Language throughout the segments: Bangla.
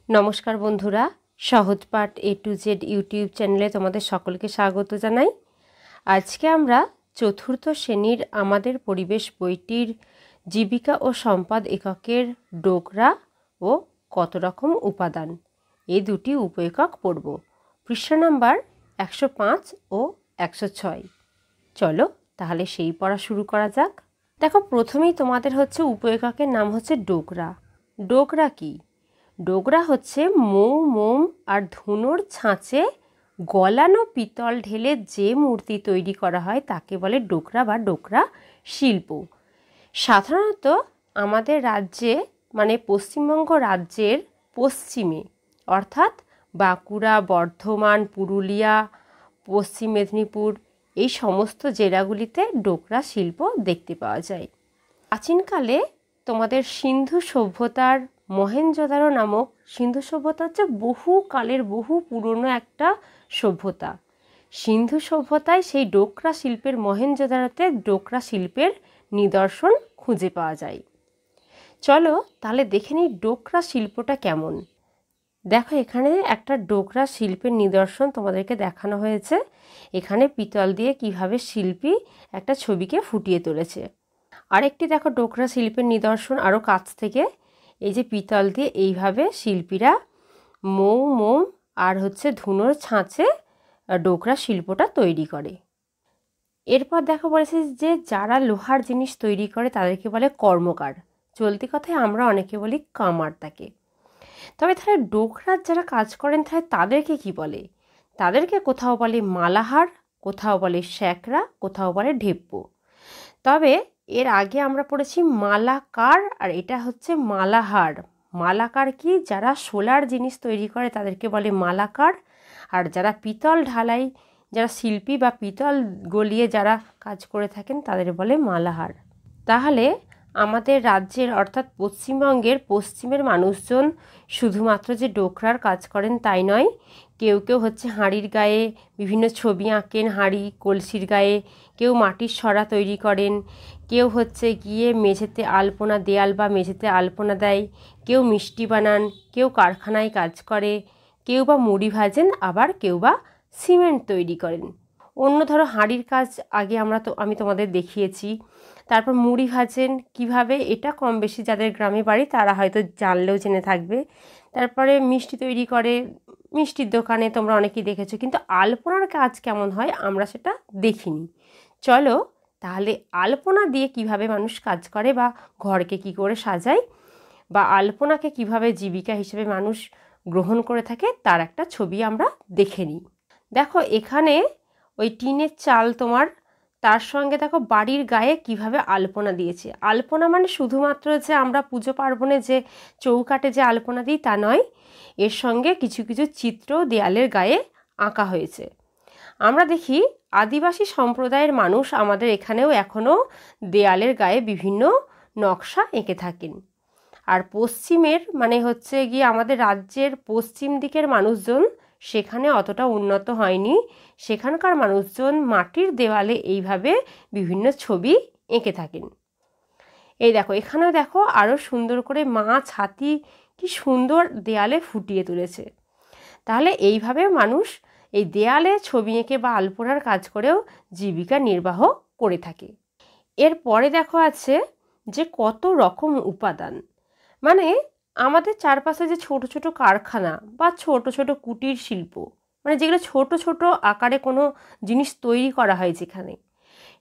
নমস্কার বন্ধুরা, সহজ পাঠ A to Z ইউটিউব চ্যানেলে তোমাদের সকলকে স্বাগত জানাই। আজকে আমরা চতুর্থ শ্রেণীর আমাদের পরিবেশ বইটির জীবিকা ও সম্পদ এককের ডোকরা ও কত রকম উপাদান এই দুটি উপএকক পড়ব। পৃষ্ঠা নাম্বার 105 ও 106। চলো তাহলে সেই পড়া শুরু করা যাক। দেখো, প্রথমেই তোমাদের হচ্ছে উপএককের নাম হচ্ছে ডোকরা। ডোকরা কি? ডোকরা হচ্ছে মৌ, মোম আর ধুনোর ছাঁচে গলানো পিতল ঢেলে যে মূর্তি তৈরি করা হয় তাকে বলে ডোকরা বা ডোকরা শিল্প। সাধারণত আমাদের রাজ্যে মানে পশ্চিমবঙ্গ রাজ্যের পশ্চিমে অর্থাৎ বাঁকুড়া, বর্ধমান, পুরুলিয়া, পশ্চিম মেদিনীপুর এই সমস্ত জেলাগুলিতে ডোকরা শিল্প দেখতে পাওয়া যায়। প্রাচীনকালে তোমাদের সিন্ধু সভ্যতার মহেঞ্জোদারো নামক সিন্ধু সভ্যতা হচ্ছে বহু কালের বহু পুরনো একটা সভ্যতা। সিন্ধু সভ্যতায় সেই ডোকরা শিল্পের মহেঞ্জোদারোতে ডোকরা শিল্পের নিদর্শন খুঁজে পাওয়া যায়। চলো তাহলে দেখে নিই ডোকরা শিল্পটা কেমন। দেখো, এখানে একটা ডোকরা শিল্পের নিদর্শন তোমাদেরকে দেখানো হয়েছে। এখানে পিতল দিয়ে কিভাবে শিল্পী একটা ছবিকে ফুটিয়ে তুলেছে। আরেকটি দেখো ডোকরা শিল্পের নিদর্শন আরও কাছ থেকে। এই যে পিতল দিয়ে এইভাবে শিল্পীরা মৌ, মোম আর হচ্ছে ধুনোর ছাঁচে ডোকরা শিল্পটা তৈরি করে। এরপর দেখো বলেছে যে যারা লোহার জিনিস তৈরি করে তাদেরকে বলে কর্মকার। চলতি কথায় আমরা অনেকে বলি কামার তাকে। তবে তাহলে ডোকরার যারা কাজ করেন তাহলে তাদেরকে কি বলে? তাদেরকে কোথাও বলে মালাহার, কোথাও বলে শ্যাকরা, কোথাও বলে ঢেপ্পো। তবে এর আগে আমরা পড়েছি মালাকার, আর এটা হচ্ছে মালাহার। মালাকার কি? যারা সোলার জিনিস তৈরি করে তাদেরকে বলে মালাকার, আর যারা পিতল ঢালাই, যারা শিল্পী বা পিতল গলিয়ে যারা কাজ করে থাকেন তাদের বলে মালাহার। তাহলে আমাদের রাজ্যের অর্থাৎ পশ্চিমবঙ্গের পশ্চিমের মানুষজন শুধুমাত্র যে ডোকরার কাজ করেন তাই নয়, কেউ কেউ হচ্ছে হাঁড়ির গায়ে বিভিন্ন ছবি আঁকেন, হাঁড়ি কলসির গায়ে, কেউ মাটির সরা তৈরি করেন, কেউ হচ্ছে গিয়ে মেঝেতে আলপনা, দেয়াল বা মেঝেতে আলপনা দেয়, কেউ মিষ্টি বানান, কেউ কারখানায় কাজ করে, কেউ বা মুড়ি ভাজেন, আবার কেউ বা সিমেন্ট তৈরি করেন। অন্য ধরো হাঁড়ির কাজ আগে আমি তোমাদের দেখিয়েছি। তারপর মুড়ি ভাজেন কিভাবে, এটা কম বেশি যাদের গ্রামে বাড়ি তারা হয়তো জানলেও জেনে থাকবে। তারপরে মিষ্টি তৈরি করে, মিষ্টির দোকানে তোমরা অনেকেই দেখেছো, কিন্তু আলপনার কাজ কেমন হয় আমরা সেটা দেখিনি। চলো তাহলে আলপনা দিয়ে কিভাবে মানুষ কাজ করে বা ঘরকে কি করে সাজায় বা আলপনাকে কিভাবে জীবিকা হিসেবে মানুষ গ্রহণ করে থাকে তার একটা ছবি আমরা দেখে নিই। দেখো, এখানে ওই টিনের চাল তোমার, তার সঙ্গে দেখো বাড়ির গায়ে কিভাবে আলপনা দিয়েছে। আলপনা মানে শুধুমাত্র যে আমরা পুজো পার্বণে যে চৌকাটে যে আলপনা দিই তা নয়, এর সঙ্গে কিছু কিছু চিত্র দেয়ালের গায়ে আঁকা হয়েছে। আমরা দেখি আদিবাসী সম্প্রদায়ের মানুষ আমাদের এখানেও এখনও দেয়ালের গায়ে বিভিন্ন নকশা এঁকে থাকেন। আর পশ্চিমের মানে হচ্ছে গিয়ে আমাদের রাজ্যের পশ্চিম দিকের মানুষজন সেখানে অতটা উন্নত হয়নি। সেখানকার মানুষজন মাটির দেওয়ালে এইভাবে বিভিন্ন ছবি এঁকে থাকেন। এই দেখো, এখানেও দেখো আরও সুন্দর করে মাছ, হাতি কি সুন্দর দেয়ালে ফুটিয়ে তুলেছে। তাহলে এইভাবে মানুষ এই দেয়ালে ছবি এঁকে বা আলপনার কাজ করেও জীবিকা নির্বাহ করে থাকে। এরপরে দেখো আছে যে কত রকম উপাদান, মানে আমাদের চারপাশে যে ছোট ছোট কারখানা বা ছোট ছোট কুটির শিল্প, মানে যেগুলো ছোট ছোট আকারে কোনো জিনিস তৈরি করা হয়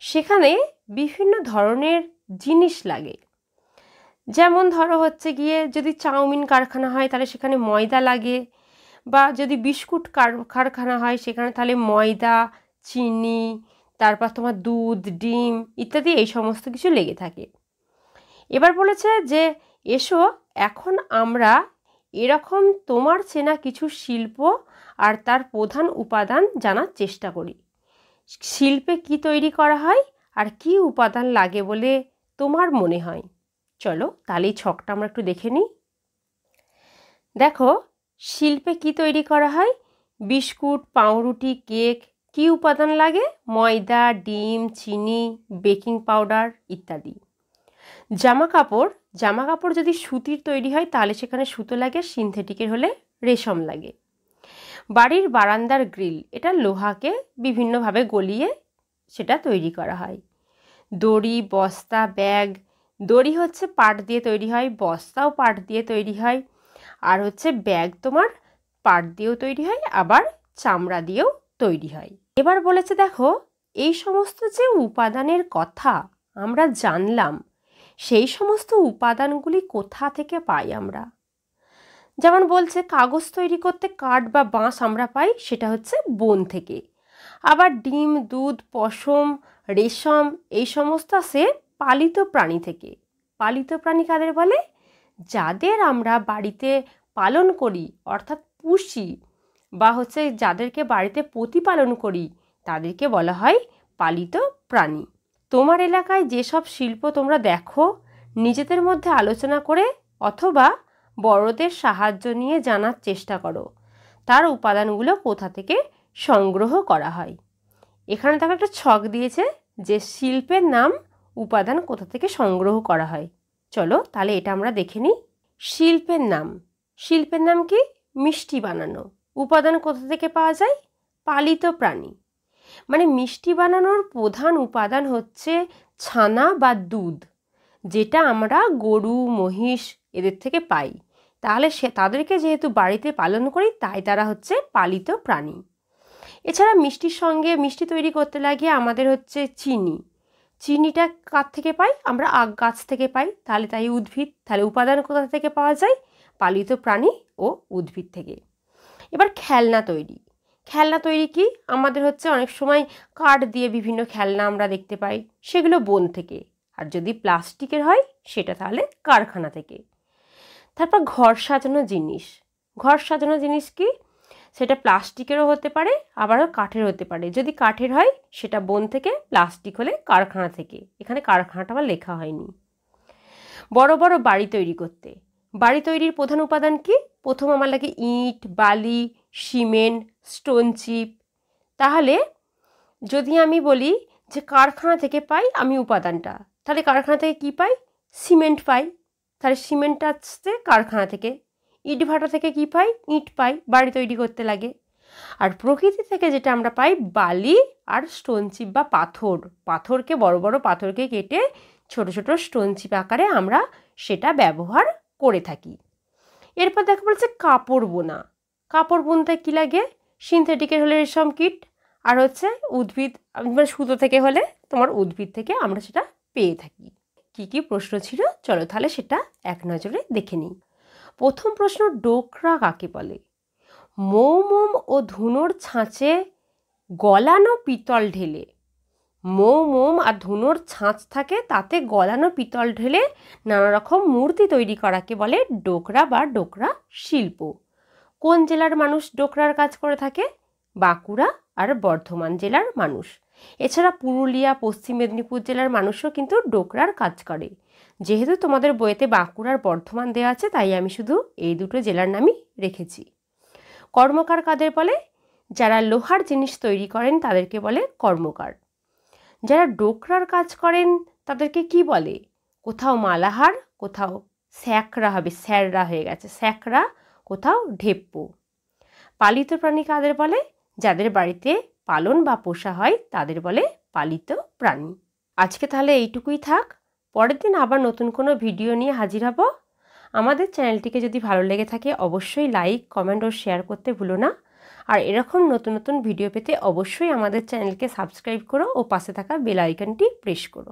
সেখানে বিভিন্ন ধরনের জিনিস লাগে। যেমন ধরো হচ্ছে গিয়ে যদি চাউমিন কারখানা হয় তাহলে সেখানে ময়দা লাগে, বা যদি বিস্কুট কারখানা হয় সেখানে তাহলে ময়দা, চিনি, তারপর তোমার দুধ, ডিম ইত্যাদি এই সমস্ত কিছু লেগে থাকে। এবার বলেছে যে এসো এখন আমরা এরকম তোমার চেনা কিছু শিল্প আর তার প্রধান উপাদান জানার চেষ্টা করি। শিল্পে কি তৈরি করা হয় আর কি উপাদান লাগে বলে তোমার মনে হয়। চলো তাহলে এই ছকটা আমরা একটু দেখে নিই। দেখো, শিল্পে কি তৈরি করা হয়? বিস্কুট, পাউরুটি, কেক। কি উপাদান লাগে? ময়দা, ডিম, চিনি, বেকিং পাউডার ইত্যাদি। জামা কাপড়, জামা কাপড় যদি সুতির তৈরি হয় তাহলে সেখানে সুতো লাগে, সিনথেটিকের হলে রেশম লাগে। বাড়ির বারান্দার গ্রিল, এটা লোহাকে বিভিন্নভাবে গলিয়ে সেটা তৈরি করা হয়। দড়ি, বস্তা, ব্যাগ, দড়ি হচ্ছে পাট দিয়ে তৈরি হয়, বস্তাও পাট দিয়ে তৈরি হয়, আর হচ্ছে ব্যাগ তোমার পাট দিয়েও তৈরি হয়, আবার চামড়া দিয়েও তৈরি হয়। এবার বলেছে দেখো, এই সমস্ত যে উপাদানের কথা আমরা জানলাম, সেই সমস্ত উপাদানগুলি কোথা থেকে পাই আমরা। যেমন বলছে কাগজ তৈরি করতে কাঠ বা বাঁশ আমরা পাই, সেটা হচ্ছে বন থেকে। আবার ডিম, দুধ, পশম, রেশম এই সমস্ত আসে পালিত প্রাণী থেকে। পালিত প্রাণী কাদের বলে? যাদের আমরা বাড়িতে পালন করি, অর্থাৎ পুষি, বা হচ্ছে যাদেরকে বাড়িতে প্রতিপালন করি, তাদেরকে বলা হয় পালিত প্রাণী। তোমার এলাকায় যেসব শিল্প তোমরা দেখো, নিজেদের মধ্যে আলোচনা করে অথবা বড়দের সাহায্য নিয়ে জানার চেষ্টা করো তার উপাদানগুলো কোথা থেকে সংগ্রহ করা হয়। এখানে দেখো একটা ছক দিয়েছে যে শিল্পের নাম, উপাদান কোথা থেকে সংগ্রহ করা হয়। চলো তাহলে এটা আমরা দেখে নিই। শিল্পের নাম, শিল্পের নাম কি? মিষ্টি বানানো। উপাদান কোথা থেকে পাওয়া যায়? পালিত প্রাণী। মানে মিষ্টি বানানোর প্রধান উপাদান হচ্ছে ছানা বা দুধ, যেটা আমরা গরু, মহিষ এদের থেকে পাই। তাহলে তাদেরকে যেহেতু বাড়িতে পালন করি, তাই তারা হচ্ছে পালিত প্রাণী। এছাড়া মিষ্টির সঙ্গে মিষ্টি তৈরি করতে লাগিয়ে আমাদের হচ্ছে চিনি। চিনিটা কার থেকে পাই? আমরা আখ গাছ থেকে পাই, তাহলে তাই উদ্ভিদ। তাহলে উপাদান কোথা থেকে পাওয়া যায়? পালিত প্রাণী ও উদ্ভিদ থেকে। এবার খেলনা তৈরি। খেলনা তৈরি কি? আমাদের হচ্ছে অনেক সময় কাঠ দিয়ে বিভিন্ন খেলনা আমরা দেখতে পাই, সেগুলো বন থেকে। আর যদি প্লাস্টিকের হয় সেটা তাহলে কারখানা থেকে। তারপর ঘর সাজানো জিনিস। ঘর সাজানো জিনিস কি? সেটা প্লাস্টিকেরও হতে পারে, আবারও কাঠের হতে পারে। যদি কাঠের হয় সেটা বন থেকে, প্লাস্টিক হলে কারখানা থেকে। এখানে কারখানাটা আবার লেখা হয়নি। বড় বড় বাড়ি তৈরি করতে, বাড়ি তৈরির প্রধান উপাদান কি? প্রথম আমার লাগে ইট, বালি, সিমেন্ট, স্টোন চিপ। তাহলে যদি আমি বলি যে কারখানা থেকে পাই আমি উপাদানটা, তাহলে কারখানা থেকে কি পাই? সিমেন্ট পাই, তাহলে সিমেন্ট আসছে কারখানা থেকে। ইট ভাটা থেকে কি পাই? ইট পাই, বাড়ি তৈরি করতে লাগে। আর প্রকৃতি থেকে যেটা আমরা পাই, বালি আর স্টোন চিপ বা পাথর। পাথরকে, বড় বড় পাথরকে কেটে ছোট ছোট স্টোন চিপ আকারে আমরা সেটা ব্যবহার করে থাকি। এরপর দেখা বলছে কাপড় বোনা। কাপড় বুনতে কী লাগে? সিনথেটিকের হলে রেশম কীট, আর হচ্ছে উদ্ভিদ মানে সুতো থেকে হলে তোমার উদ্ভিদ থেকে আমরা সেটা পেয়ে থাকি। কি কি প্রশ্ন ছিল চলো তাহলে সেটা এক নজরে দেখে নিই। প্রথম প্রশ্ন, ডোকরা কাকে বলে? মোম ও ধুনোর ছাঁচে গলানো পিতল ঢেলে। মোম আর ধুনোর ছাঁচ থাকে, তাতে গলানো পিতল ঢেলে নানা রকম মূর্তি তৈরি করাকে বলে ডোকরা বা ডোকরা শিল্প। কোন জেলার মানুষ ডোকরার কাজ করে থাকে? বাঁকুড়া আর বর্ধমান জেলার মানুষ। এছাড়া পুরুলিয়া, পশ্চিম মেদিনীপুর জেলার মানুষও কিন্তু ডোকরার কাজ করে। যেহেতু তোমাদের বইতে বাঁকুড়া আর বর্ধমান দেওয়া আছে, তাই আমি শুধু এই দুটো জেলার নামই রেখেছি। কর্মকার কাদের বলে? যারা লোহার জিনিস তৈরি করেন তাদেরকে বলে কর্মকার। যারা ডোকরার কাজ করেন তাদেরকে কি বলে? কোথাও মালাহার, কোথাও স্যাকরা হবে, স্যাররা হয়ে গেছে স্যাকরা, কোথাও ঢেপ্পো। পালিত প্রাণী কাদের বলে? যাদের বাড়িতে পালন বা পোষা হয় তাদের বলে পালিত প্রাণী। আজকে তাহলে এইটুকুই থাক। পরের দিন আবার নতুন কোনো ভিডিও নিয়ে হাজির হব। আমাদের চ্যানেলটিকে যদি ভালো লেগে থাকে অবশ্যই লাইক, কমেন্ট ও শেয়ার করতে ভুলো না। আর এরকম নতুন নতুন ভিডিও পেতে অবশ্যই আমাদের চ্যানেলকে সাবস্ক্রাইব করো ও পাশে থাকা বেল আইকনটি প্রেস করো।